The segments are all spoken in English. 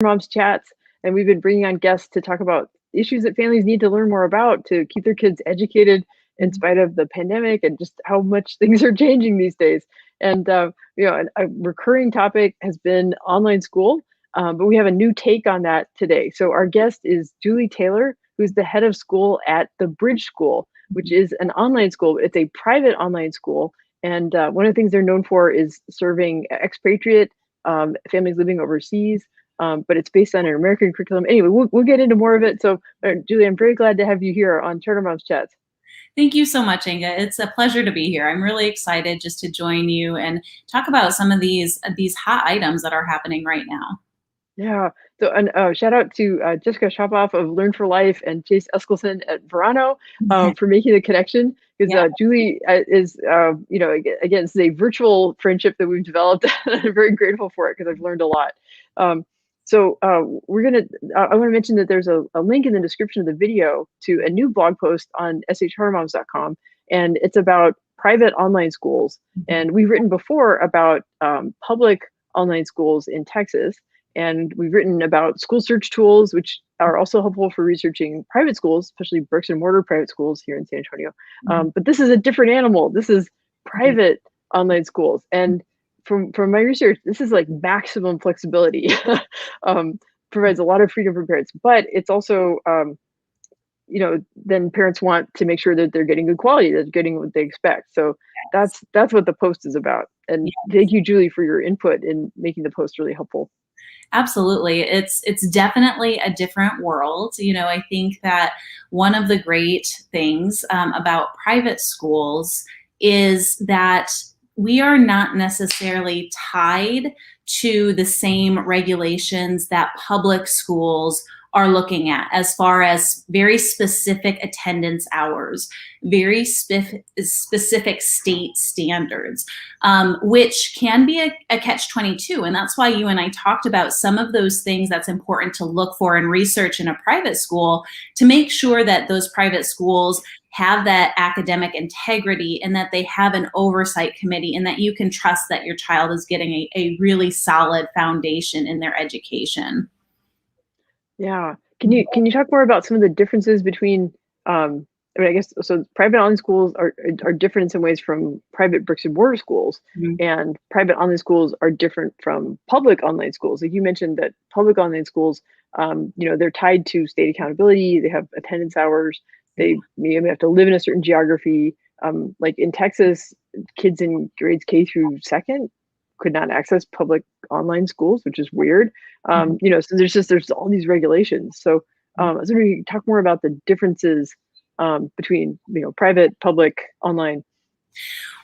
Mom's Chats, and we've been bringing on guests to talk about issues that families need to learn more about to keep their kids educated in spite of the pandemic and just how much things are changing these days. And a recurring topic has been online school, but we have a new take on that today. So our guest is Julie Taylor, who's the head of school at the Bridge School, which is an online school. It's a private online school, and one of the things they're known for is serving expatriate families living overseas, but it's based on an American curriculum. Anyway, we'll get into more of it. So, Julie, I'm very glad to have you here on Charter Moms Chats. Thank you so much, Inga. It's a pleasure to be here. I'm really excited just to join you and talk about some of these hot items that are happening right now. Yeah. So, and shout out to Jessica Shopoff of Learn for Life and Chase Eskelson at Verano for making the connection. Because Julie is, again, this is a virtual friendship that we've developed. I'm very grateful for it because I've learned a lot. I want to mention that there's a link in the description of the video to a new blog post on shchartermoms.com, and it's about private online schools. And we've written before about public online schools in Texas, and we've written about school search tools, which are also helpful for researching private schools, especially bricks and mortar private schools here in San Antonio. But this is a different animal. This is private online schools. And from my research, this is like maximum flexibility. Provides a lot of freedom for parents, but it's also, then parents want to make sure that they're getting good quality, that they're getting what they expect. So that's what the post is about. And thank you, Julie, for your input in making the post really helpful. Absolutely. It's definitely a different world. I think that one of the great things about private schools is that we are not necessarily tied to the same regulations that public schools are looking at, as far as very specific attendance hours, very specific state standards, which can be a catch-22. And that's why you and I talked about some of those things that's important to look for and research in a private school to make sure that those private schools have that academic integrity and that they have an oversight committee and that you can trust that your child is getting a really solid foundation in their education. Yeah. Can you talk more about some of the differences between, I guess, so private online schools are different in some ways from private bricks and mortar schools, and private online schools are different from public online schools. Like you mentioned that public online schools, they're tied to state accountability. They have attendance hours. They have to live in a certain geography. Like in Texas, kids in grades K through second could not access public online schools, which is weird. So there's all these regulations. So I was wondering if you could talk more about the differences between private, public, online.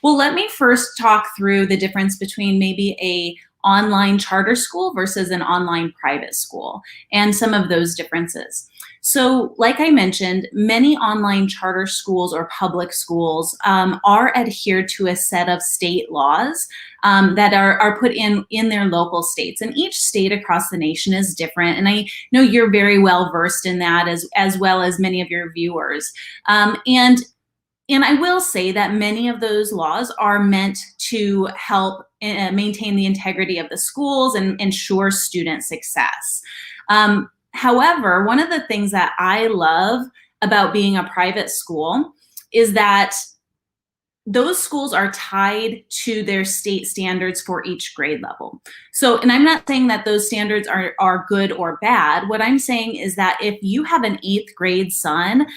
Well, let me first talk through the difference between maybe a online charter school versus an online private school and some of those differences. So like I mentioned, many online charter schools or public schools are adhered to a set of state laws that are put in their local states. And each state across the nation is different. And I know you're very well versed in that as well as many of your viewers. And I will say that many of those laws are meant to help maintain the integrity of the schools and ensure student success. However, one of the things that I love about being a private school is that those schools are tied to their state standards for each grade level. So, and I'm not saying that those standards are good or bad. What I'm saying is that if you have an 8th grade son,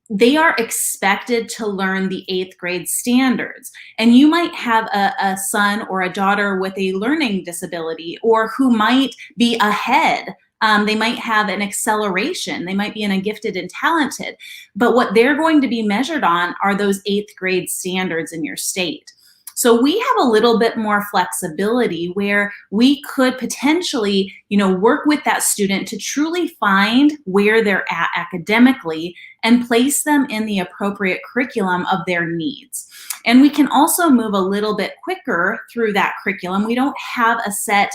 they are expected to learn the 8th grade standards. And you might have a son or a daughter with a learning disability or who might be ahead. They might have an acceleration. They might be in a gifted and talented. But what they're going to be measured on are those 8th grade standards in your state. So we have a little bit more flexibility where we could potentially, work with that student to truly find where they're at academically and place them in the appropriate curriculum of their needs. And we can also move a little bit quicker through that curriculum. We don't have a set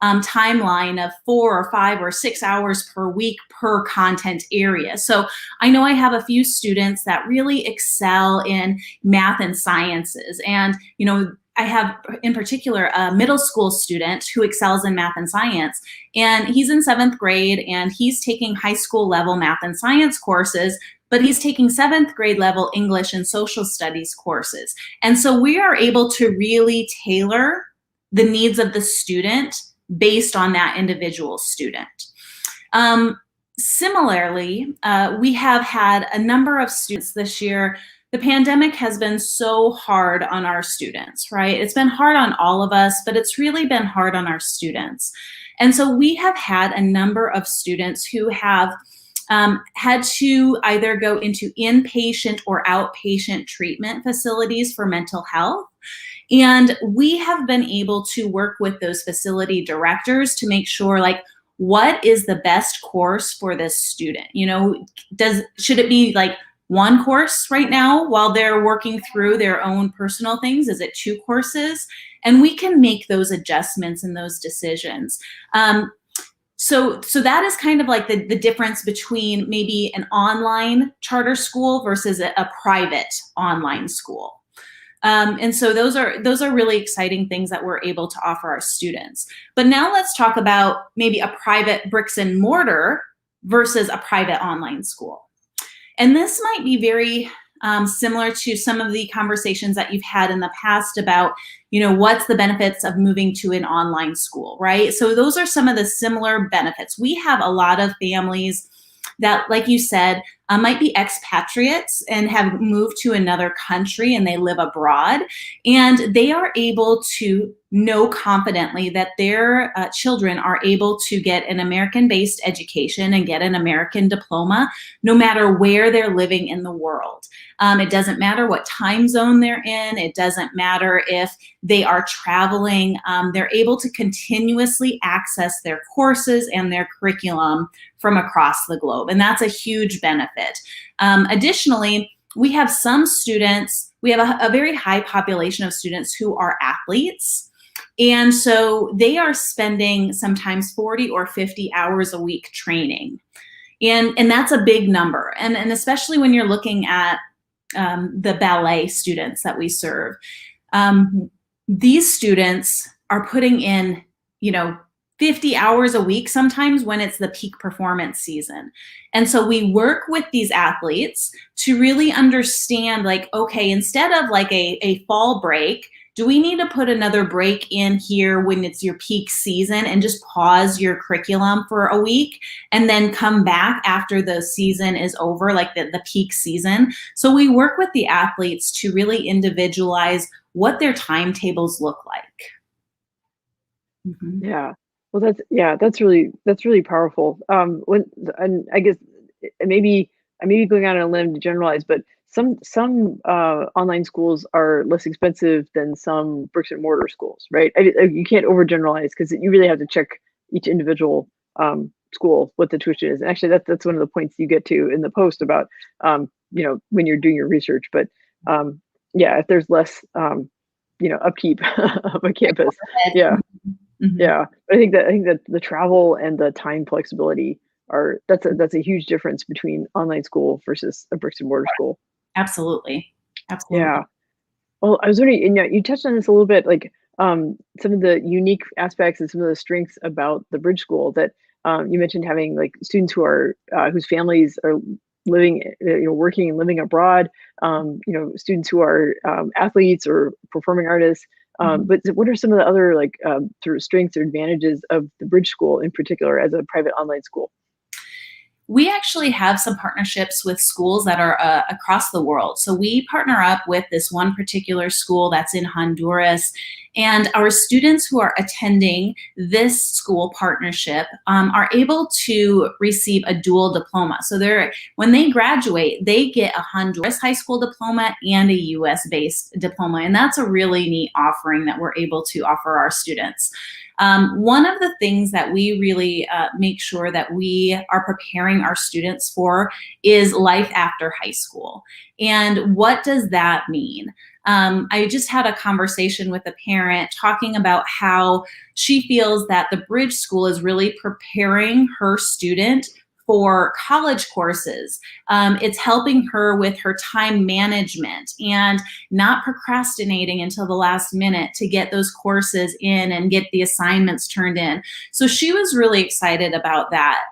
timeline of 4 or 5 or 6 hours per week per content area. So I know I have a few students that really excel in math and sciences, and I have in particular a middle school student who excels in math and science, and he's in 7th grade and he's taking high school level math and science courses, but he's taking 7th grade level English and social studies courses. And so we are able to really tailor the needs of the student based on that individual student. Similarly, we have had a number of students this year. The pandemic has been so hard on our students, right? It's been hard on all of us, but it's really been hard on our students. And so we have had a number of students who have had to either go into inpatient or outpatient treatment facilities for mental health. And we have been able to work with those facility directors to make sure, like, what is the best course for this student? You know, should it be like one course right now while they're working through their own personal things? Is it 2 courses? And we can make those adjustments and those decisions. So that is kind of like the difference between maybe an online charter school versus a private online school. And so those are really exciting things that we're able to offer our students. But now let's talk about maybe a private bricks and mortar versus a private online school. And this might be very similar to some of the conversations that you've had in the past about, you know, what's the benefits of moving to an online school, right? So those are some of the similar benefits. We have a lot of families that, like you said, might be expatriates and have moved to another country and they live abroad, and they are able to know confidently that their children are able to get an American-based education and get an American diploma no matter where they're living in the world. It doesn't matter what time zone they're in. It doesn't matter if they are traveling. They're able to continuously access their courses and their curriculum from across the globe, and that's a huge benefit. Additionally, we have some students, we have a very high population of students who are athletes. And so they are spending sometimes 40 or 50 hours a week training. And that's a big number. And especially when you're looking at the ballet students that we serve, these students are putting in, 50 hours a week sometimes when it's the peak performance season. And so we work with these athletes to really understand, like, okay, instead of like a fall break, do we need to put another break in here when it's your peak season and just pause your curriculum for a week and then come back after the season is over, like the peak season? So we work with the athletes to really individualize what their timetables look like. Mm-hmm. Yeah. Well, that's really powerful. And I guess I may be going out on a limb to generalize, but some online schools are less expensive than some bricks and mortar schools, right? You can't overgeneralize because you really have to check each individual school what the tuition is. And actually, that's one of the points you get to in the post about when you're doing your research. But if there's less upkeep of a campus, yeah. Mm-hmm. Yeah, I think that the travel and the time flexibility that's a huge difference between online school versus a bricks and mortar school. Absolutely. Yeah. Well, I was wondering, and you touched on this a little bit, like some of the unique aspects and some of the strengths about the Bridge School that you mentioned, having like students who are whose families are living, working and living abroad, students who are athletes or performing artists. But what are some of the other sort of strengths or advantages of the Bridge School in particular as a private online school? We actually have some partnerships with schools that are across the world. So we partner up with this one particular school that's in Honduras, and our students who are attending this school partnership are able to receive a dual diploma. So when they graduate, they get a Honduras high school diploma and a US-based diploma, and that's a really neat offering that we're able to offer our students. One of the things that we really make sure that we are preparing our students for is life after high school. And what does that mean? I just had a conversation with a parent talking about how she feels that the Bridge School is really preparing her student for college courses. It's helping her with her time management and not procrastinating until the last minute to get those courses in and get the assignments turned in. So she was really excited about that.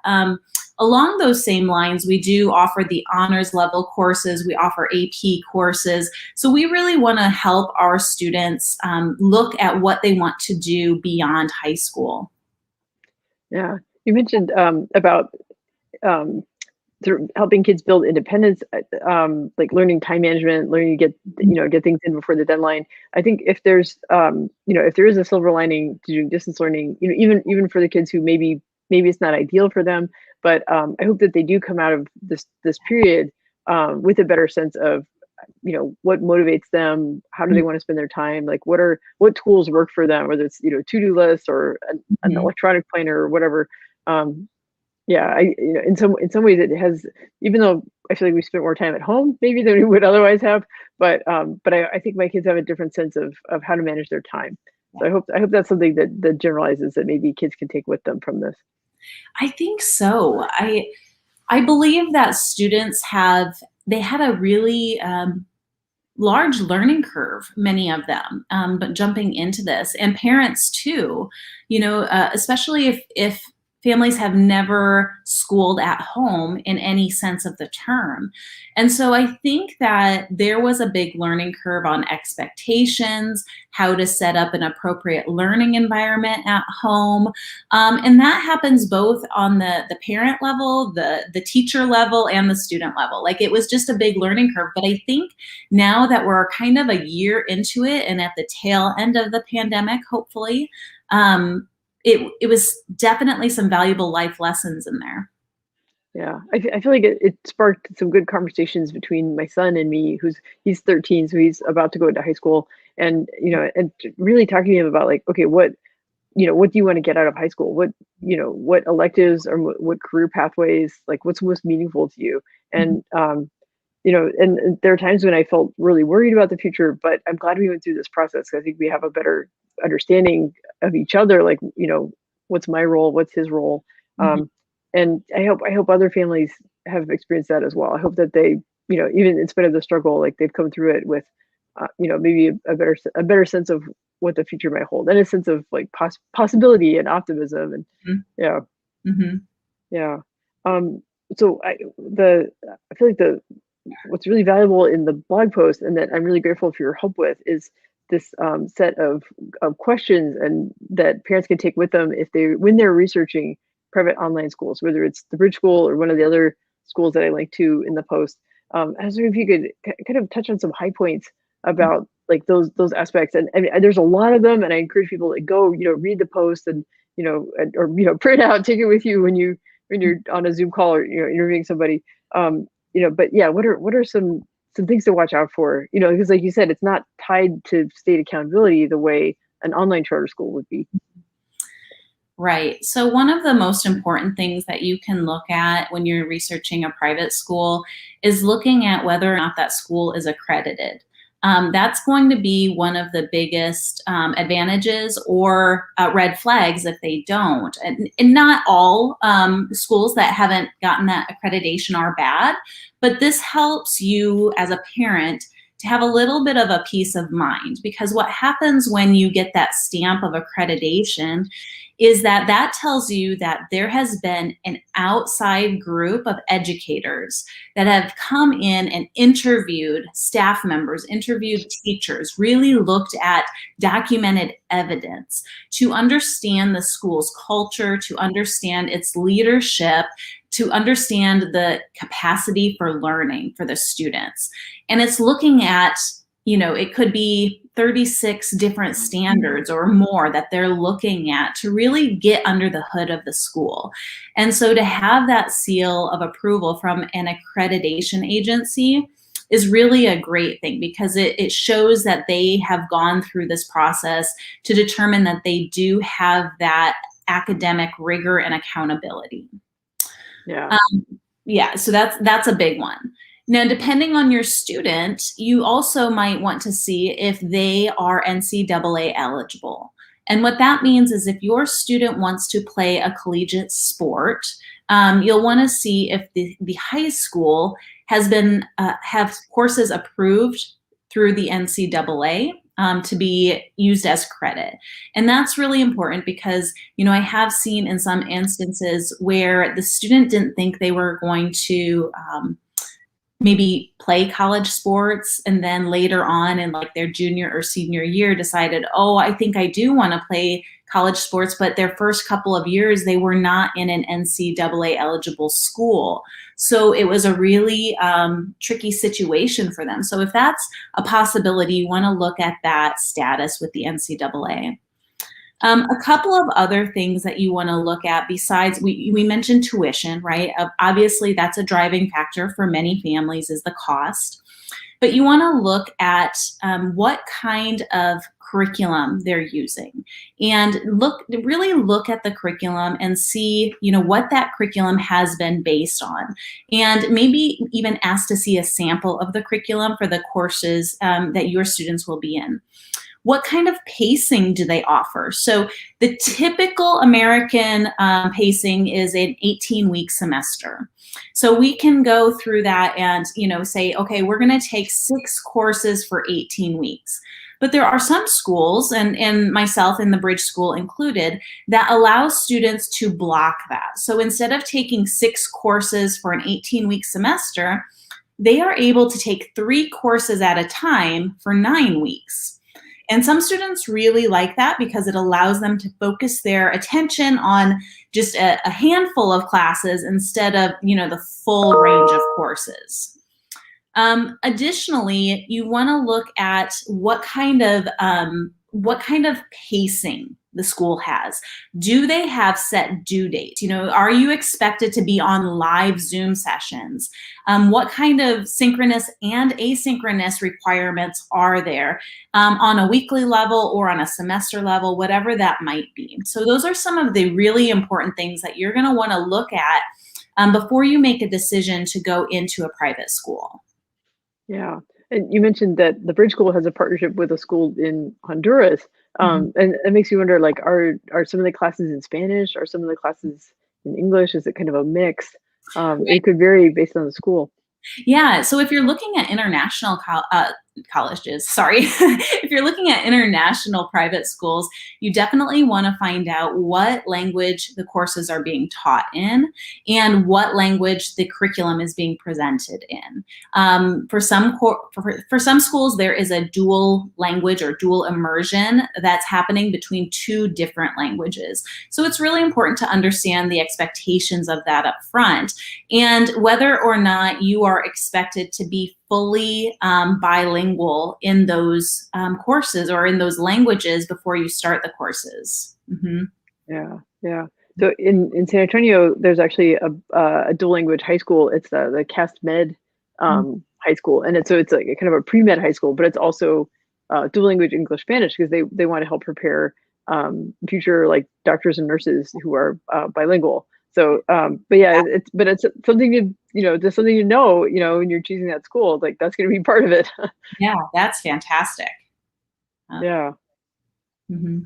Along those same lines, we do offer the honors level courses. We offer AP courses. So we really want to help our students look at what they want to do beyond high school. Yeah. You mentioned about um, helping kids build independence, like learning time management, learning to get things in before the deadline. I think if there's if there is a silver lining to doing distance learning, even for the kids who maybe it's not ideal for them, but I hope that they do come out of this period with a better sense of what motivates them, how do they want to spend their time, like what tools work for them, whether it's to-do lists or an electronic planner or whatever. Yeah, in some ways it has, even though I feel like we spent more time at home maybe than we would otherwise have, but I think my kids have a different sense of how to manage their time. So I hope that's something that generalizes, that maybe kids can take with them from this. I think so. I believe that students had a really large learning curve, many of them, but jumping into this, and parents too, especially if families have never schooled at home in any sense of the term. And so I think that there was a big learning curve on expectations, how to set up an appropriate learning environment at home. And that happens both on the parent level, the teacher level, and the student level. Like, it was just a big learning curve. But I think now that we're kind of a year into it and at the tail end of the pandemic, hopefully, it was definitely some valuable life lessons in there. Yeah, I feel like it sparked some good conversations between my son and me, he's 13, so he's about to go into high school, and and really talking to him about, like, okay, what do you want to get out of high school? What electives or what career pathways, like, what's most meaningful to you? And and there are times when I felt really worried about the future, but I'm glad we went through this process. I think we have a better understanding of each other, like, what's my role, what's his role. Mhm. And I hope other families have experienced that as well. I hope that they, even in spite of the struggle, like, they've come through it with, maybe a better sense of what the future might hold, and a sense of, like, possibility and optimism. And Mhm. yeah, Mhm. yeah. So I feel like what's really valuable in the blog post, and that I'm really grateful for your help with, is this set of questions, and that parents can take with them when they're researching private online schools, whether it's the Bridge School or one of the other schools that I linked to in the post. I was wondering if you could kind of touch on some high points about, like, those aspects. And there's a lot of them, and I encourage people to go, read the post, and or print out, take it with you when you're on a Zoom call, or interviewing somebody. But yeah, what are some things to watch out for? Because, like you said, it's not tied to state accountability the way an online charter school would be. Right. So one of the most important things that you can look at when you're researching a private school is looking at whether or not that school is accredited. That's going to be one of the biggest advantages or red flags if they don't. And not all schools that haven't gotten that accreditation are bad, but this helps you as a parent to have a little bit of a peace of mind, because what happens when you get that stamp of accreditation is that tells you that there has been an outside group of educators that have come in and interviewed staff members, interviewed teachers, really looked at documented evidence to understand the school's culture, to understand its leadership, to understand the capacity for learning for the students. And it's looking at, it could be 36 different standards or more that they're looking at to really get under the hood of the school. And so to have that seal of approval from an accreditation agency is really a great thing, because it shows that they have gone through this process to determine that they do have that academic rigor and accountability. Yeah. Yeah, so that's a big one. Now, depending on your student, you also might want to see if they are NCAA eligible. And what that means is if your student wants to play a collegiate sport, you'll want to see if the high school has been have courses approved through the NCAA to be used as credit. And that's really important because, I have seen in some instances where the student didn't think they were going to maybe play college sports, and then later on in like their junior or senior year decided, oh, I think I do want to play college sports, but their first couple of years they were not in an NCAA eligible school. So it was a really tricky situation for them. So if that's a possibility, you want to look at that status with the NCAA. A couple of other things that you want to look at besides, we mentioned tuition, right? Obviously, that's a driving factor for many families is the cost. But you want to look at what kind of curriculum they're using, and really look at the curriculum and see, what that curriculum has been based on, and maybe even ask to see a sample of the curriculum for the courses that your students will be in. What kind of pacing do they offer? So the typical American pacing is an 18-week semester. So we can go through that and, say, okay, we're going to take 6 courses for 18 weeks. But there are some schools, and myself in the Bridge School included, that allows students to block that. So instead of taking 6 courses for an 18-week semester, they are able to take 3 courses at a time for 9 weeks. And some students really like that because it allows them to focus their attention on just a handful of classes instead of, the full range of courses. Additionally, you want to look at what kind of pacing the school has. Do they have set due dates? Are you expected to be on live Zoom sessions? What kind of synchronous and asynchronous requirements are there on a weekly level or on a semester level, whatever that might be? So those are some of the really important things that you're going to want to look at before you make a decision to go into a private school. Yeah. And you mentioned that the Bridge School has a partnership with a school in Honduras. And it makes you wonder, like, are some of the classes in Spanish? Are some of the classes in English? Is it kind of a mix? It could vary based on the school. Yeah. So if you're looking at international colleges, if you're looking at international private schools, you definitely want to find out what language the courses are being taught in and what language the curriculum is being presented in. For some schools, there is a dual language or dual immersion that's happening between 2 different languages. So it's really important to understand the expectations of that up front and whether or not you are expected to be fully bilingual in those courses or in those languages before you start the courses. Yeah. So in San Antonio, there's actually a dual language high school. It's the Cast Med high school, and it's like a kind of a pre-med high school, but it's also dual language English Spanish because they want to help prepare future like doctors and nurses who are bilingual. So, but yeah, it's something just something when you're choosing that school, like that's going to be part of it. Yeah, that's fantastic. Yeah.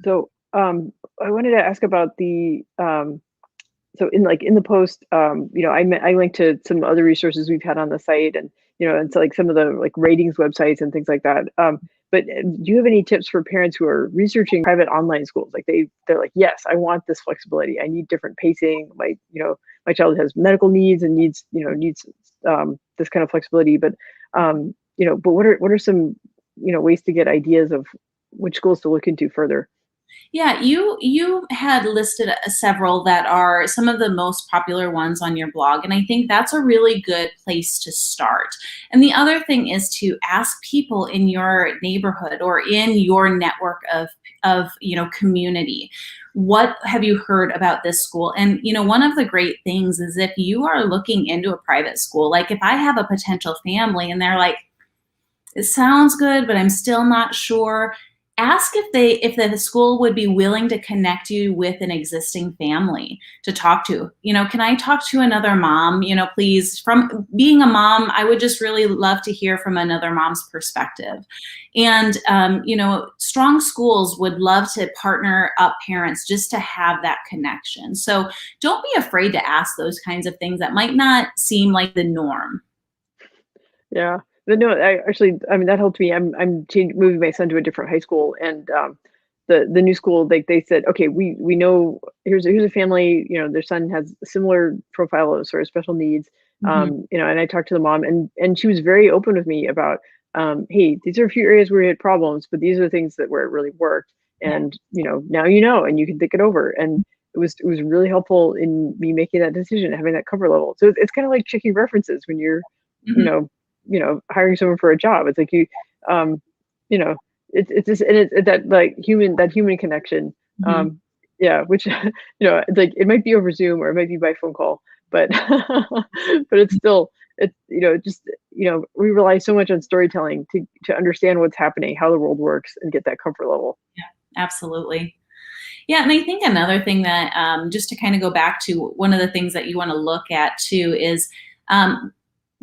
So, I wanted to ask about the, so in the post, I linked to some other resources we've had on the site and, and to like some of the like ratings websites and things like that. But do you have any tips for parents who are researching private online schools? Like they're like, yes, I want this flexibility. I need different pacing. My child has medical needs and needs this kind of flexibility. But but what are some ways to get ideas of which schools to look into further? Yeah, you had listed several that are some of the most popular ones on your blog, and I think that's a really good place to start. And the other thing is to ask people in your neighborhood or in your network of community, what have you heard about this school? And one of the great things is if you are looking into a private school, like if I have a potential family and they're like, it sounds good, but I'm still not sure. ask if the school would be willing to connect you with an existing family to talk to. Can I talk to another mom? Please, from being a mom, I would just really love to hear from another mom's perspective. And strong schools would love to partner up parents just to have that connection. So don't be afraid to ask those kinds of things that might not seem like the norm. Yeah. But no, I mean, that helped me. Moving my son to a different high school, and the new school, they said, okay, we know here's a family. Their son has a similar profile of sort of special needs. Hmm. And I talked to the mom, and she was very open with me about, hey, these are a few areas where we had problems, but these are the things that where it really worked. Yeah. And now and you can think it over. And it was really helpful in me making that decision, having that cover level. So it's kind of like checking references when you're you Hmm. know hiring someone for a job. It's like um, you know, it's just, and it's that human connection. Hmm. Um, yeah, which it's like it might be over Zoom or it might be by phone call, but but it's still it's just we rely so much on storytelling to understand what's happening, how the world works, and get that comfort level. Yeah, absolutely. Yeah, and I think another thing that, just to kind of go back to one of the things that you want to look at too is, um,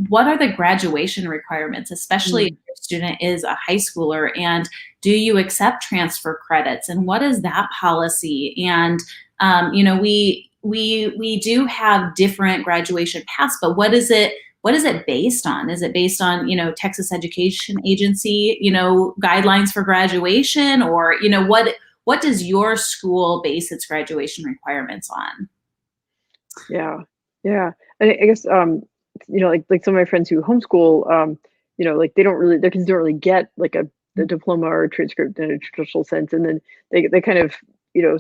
what are the graduation requirements, especially if Mm, your student is a high schooler, and do you accept transfer credits, and what is that policy? And we do have different graduation paths, but what is it based on? Is it based on, Texas Education Agency, guidelines for graduation, or what does your school base its graduation requirements on? yeah, yeah. I guess like some of my friends who homeschool, like they don't really their kids don't really get like a diploma or a transcript in a traditional sense, and then they kind of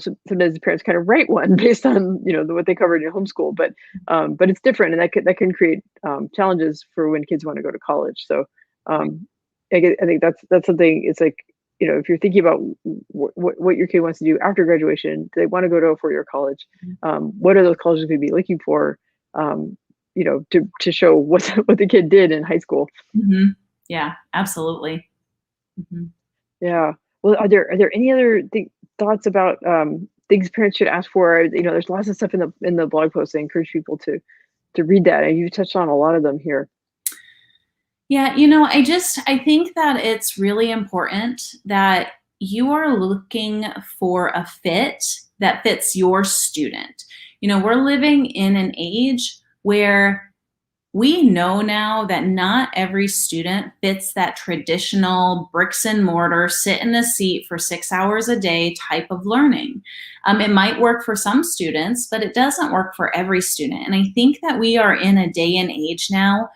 sometimes the parents kind of write one based on what they covered in homeschool, but it's different, and that can create challenges for when kids want to go to college. So um, I think that's something. It's like if you're thinking about what your kid wants to do after graduation, they want to go to a 4-year college. What are those colleges going to be looking for? To show what the kid did in high school. Hmm. Yeah, absolutely. Hmm. Yeah. Well, are there any other thoughts about things parents should ask for? There's lots of stuff in the blog post. I encourage people to read that, and you touched on a lot of them here. Yeah, I think that it's really important that you are looking for a fit that fits your student. We're living in an age where we know now that not every student fits that traditional bricks and mortar, sit in a seat for 6 hours a day type of learning. It might work for some students, but it doesn't work for every student. And I think that we are in a day and age now,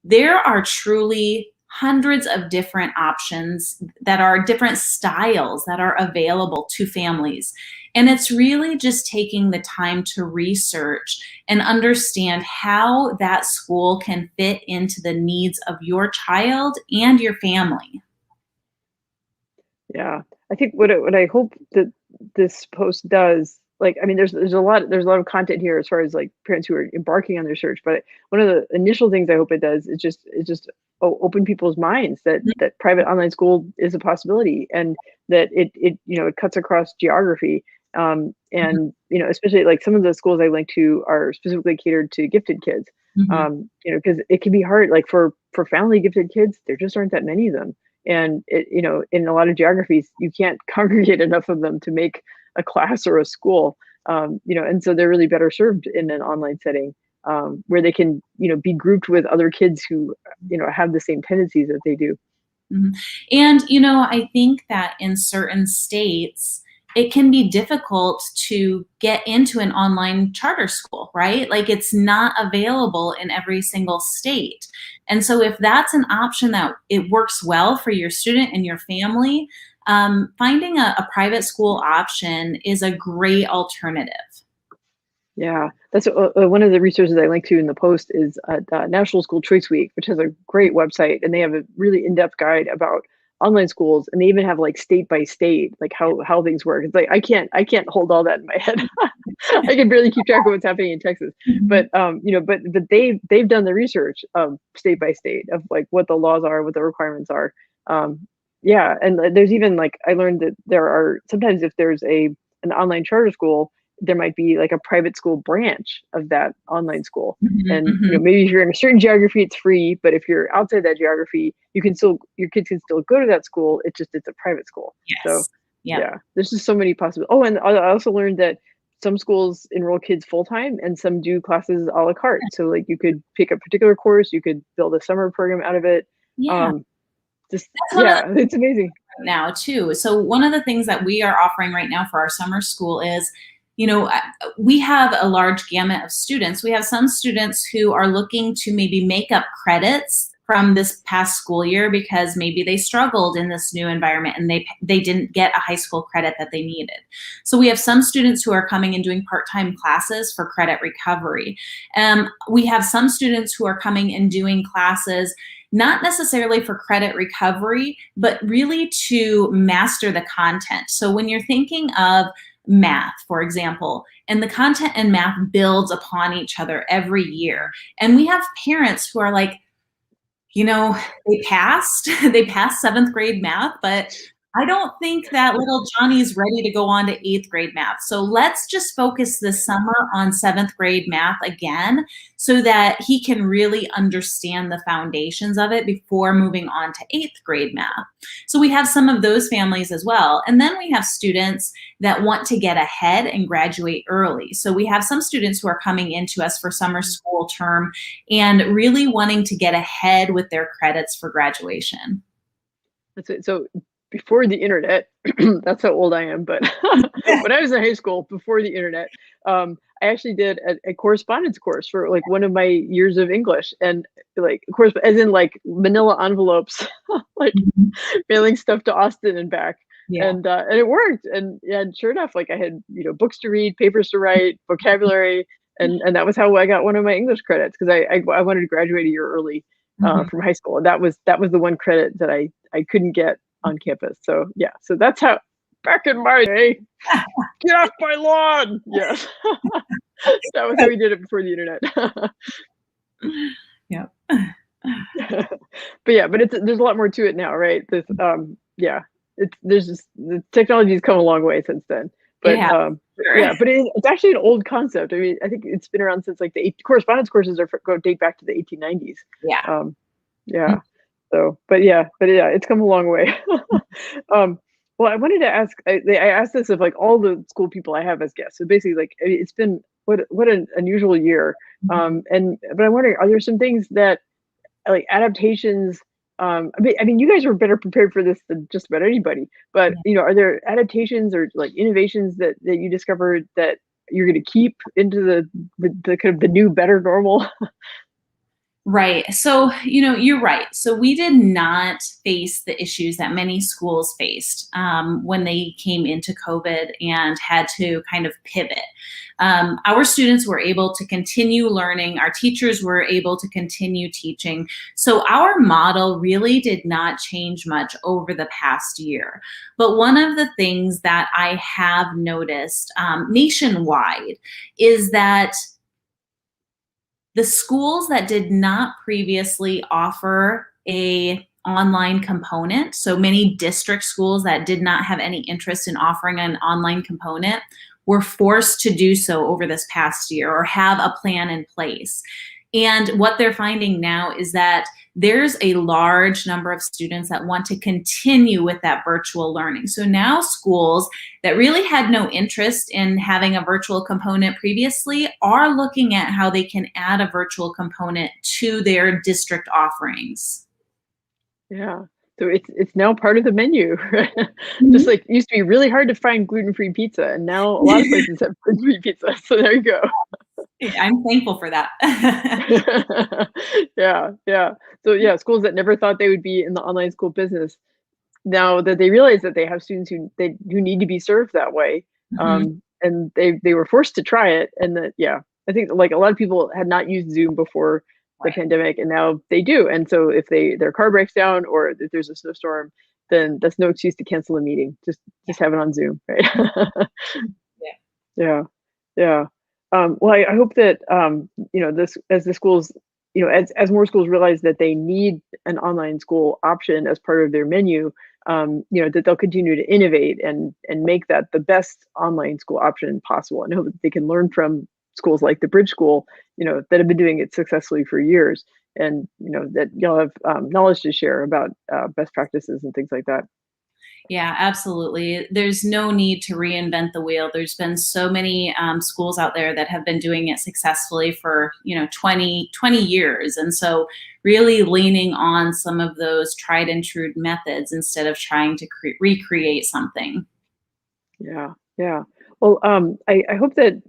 there are truly hundreds of different options that are different styles that are available to families. And it's really just taking the time to research and understand how that school can fit into the needs of your child and your family. Yeah, I think what I hope that this post does, like, I mean, there's a lot of content here as far as like parents who are embarking on their search. But one of the initial things I hope it does is just open people's minds that private online school is a possibility, and that it cuts across geography. And especially like some of the schools I link to are specifically catered to gifted kids. Mhm. Because it can be hard, like for family gifted kids, there just aren't that many of them, and in a lot of geographies you can't congregate enough of them to make a class or a school. And so they're really better served in an online setting, where they can be grouped with other kids who have the same tendencies that they do. Mhm. And, I think that in certain states, it can be difficult to get into an online charter school, right? Like it's not available in every single state. And so, if that's an option that it works well for your student and your family, finding a private school option is a great alternative. Yeah, that's one of the resources I link to in the post is National School Choice Week, which has a great website, and they have a really in-depth guide about online schools, and they even have like state by state, like how things work. It's like I can't hold all that in my head. I can barely keep track of what's happening in Texas, Mhm. but they've done the research of state by state of like what the laws are, what the requirements are. Um, yeah, and there's even like I learned that there are sometimes if there's an online charter school, there might be like a private school branch of that online school. Mhm, And mhm. maybe if you're in a certain geography, it's free, but if you're outside that geography, your kids can still go to that school. It's a private school. So Yes. Yep. yeah, there's just so many possibilities. Oh, and I also learned that some schools enroll kids full time and some do classes a la carte. So like you could pick a particular course, you could build a summer program out of it. Yeah. Um, just That's one of the yeah, it's amazing. now too. So one of the things that we are offering right now for our summer school is, we have a large gamut of students. We have some students who are looking to maybe make up credits from this past school year because maybe they struggled in this new environment and they didn't get a high school credit that they needed. So we have some students who are coming and doing part-time classes for credit recovery. We have some students who are coming and doing classes not necessarily for credit recovery, but really to master the content. So when you're thinking of math, for example, and the content in math builds upon each other every year. And we have parents who are like, they passed, they passed seventh grade math, but I don't think that little Johnny's ready to go on to eighth grade math. So let's just focus this summer on seventh grade math again so that he can really understand the foundations of it before moving on to eighth grade math. So we have some of those families as well. And then we have students that want to get ahead and graduate early. So we have some students who are coming into us for summer school term and really wanting to get ahead with their credits for graduation. That's it. So before the internet, that's how old I am, but when I was in high school, before the internet, I actually did a correspondence course for like one of my years of English, and like, of course, as in like manila envelopes, like Mhm. mailing stuff to Austin and back. Yeah. And it worked. And yeah, and sure enough, like I had, books to read, papers to write, vocabulary, and that was how I got one of my English credits because I wanted to graduate a year early Mhm. from high school. And that was the one credit that I couldn't get on campus. So yeah, so that's how back in my day, get off my lawn. Yes. That was how we did it before the internet. Yep. But yeah, but there's a lot more to it now, right? Yeah, there's just the technology's come a long way since then. It But has, sure. yeah, but it's actually an old concept. I mean, I think it's been around since like correspondence courses go date back to the 1890s. Yeah. Um, yeah. So, but yeah, it's come a long way. um, well, I wanted to ask. I asked this of like all the school people I have as guests. So basically, like it's been what an unusual year. Mhm. But I'm wondering, are there some things that like adaptations? I mean, you guys were better prepared for this than just about anybody. But Yeah. are there adaptations or like innovations that you discovered that you're going to keep into the kind of the new better normal? Right. So, you're right. So, we did not face the issues that many schools faced when they came into COVID and had to kind of pivot. Our students were able to continue learning, our teachers were able to continue teaching. So, our model really did not change much over the past year. But one of the things that I have noticed nationwide is that the schools that did not previously offer a online component, so many district schools that did not have any interest in offering an online component, were forced to do so over this past year or have a plan in place. And what they're finding now is that there's a large number of students that want to continue with that virtual learning. So now schools that really had no interest in having a virtual component previously are looking at how they can add a virtual component to their district offerings. Yeah. So it's now part of the menu. Right? Just Mhm. like it used to be really hard to find gluten-free pizza, and now a lot of places have gluten-free pizza. So there you go. I'm thankful for that. Yeah, yeah. So yeah, schools that never thought they would be in the online school business, now that they realize that they have students who need to be served that way, Mhm. and they were forced to try it, and that yeah, I think like a lot of people had not used Zoom before the Right. pandemic, and now they do. And so if their car breaks down or if there's a snowstorm, then that's no excuse to cancel a meeting. Yeah. Just have it on Zoom, right? Yeah. Yeah, yeah. Well, I hope that this as the schools, as more schools realize that they need an online school option as part of their menu, that they'll continue to innovate and make that the best online school option possible. And I hope that they can learn from schools like the Bridge School, that have been doing it successfully for years, and that you'll have knowledge to share about best practices and things like that. Yeah, absolutely. There's no need to reinvent the wheel. There's been so many schools out there that have been doing it successfully for, 20 years. And so really leaning on some of those tried and true methods instead of trying to recreate something. Yeah, yeah. Well, I hope that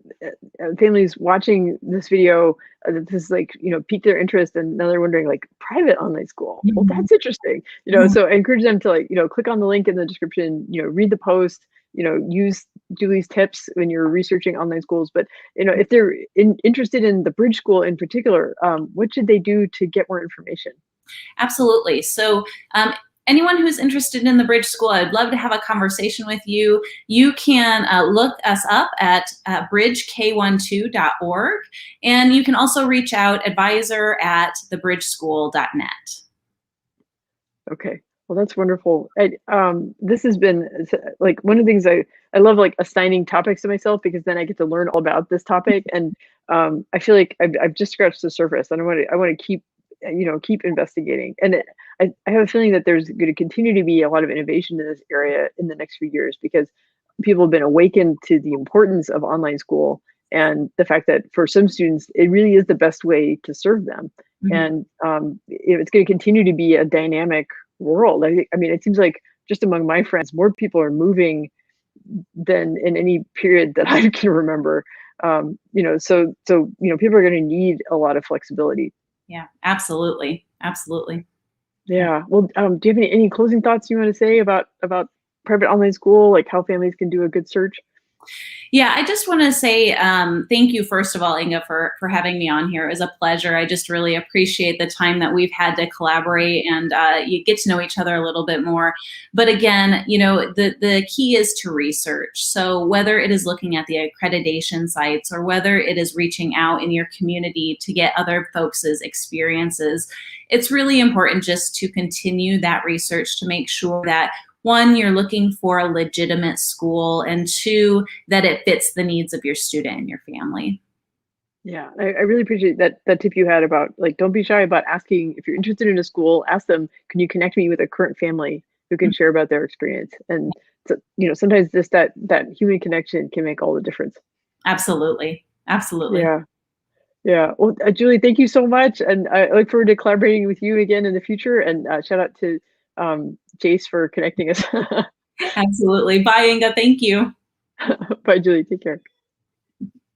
families watching this video, that this like, pique their interest, and now they're wondering like private online school. Well, Mhm. that's interesting. Mhm. So I encourage them to like, click on the link in the description, read the post, use Julie's tips when you're researching online schools. But if they're interested in the Bridge School in particular, what should they do to get more information? Absolutely. So, anyone who's interested in the Bridge School, I'd love to have a conversation with you. You can look us up at bridgek12.org, and you can also reach out advisor@thebridgeschool.net. Okay. Well, that's wonderful. This has been like one of the things I love, like assigning topics to myself, because then I get to learn all about this topic, and I feel like I've just scratched the surface, and I want to keep keep investigating. And I have a feeling that there's going to continue to be a lot of innovation in this area in the next few years, because people have been awakened to the importance of online school, and the fact that for some students it really is the best way to serve them. Mhm. And it's going to continue to be a dynamic world. I mean, it seems like just among my friends, more people are moving than in any period that I can remember. People are going to need a lot of flexibility. Yeah, absolutely. Absolutely. Yeah. Yeah. Well, do you have any closing thoughts you want to say about private online school, like how families can do a good search? Yeah, I just want to say thank you, first of all, Inga, for having me on here. It was a pleasure. I just really appreciate the time that we've had to collaborate and you get to know each other a little bit more. But again, the key is to research. So whether it is looking at the accreditation sites or whether it is reaching out in your community to get other folks' experiences, it's really important just to continue that research to make sure that one, you're looking for a legitimate school, and two, that it fits the needs of your student and your family. Yeah, I really appreciate that tip you had about like don't be shy about asking if you're interested in a school. Ask them, can you connect me with a current family who can share about their experience? And so, sometimes just that human connection can make all the difference. Absolutely. Absolutely. Yeah, yeah. Well, Julie, thank you so much, and I look forward to collaborating with you again in the future. And shout out to Jace for connecting us. Absolutely. Bye, Inga. Thank you. Bye, Julie. Take care.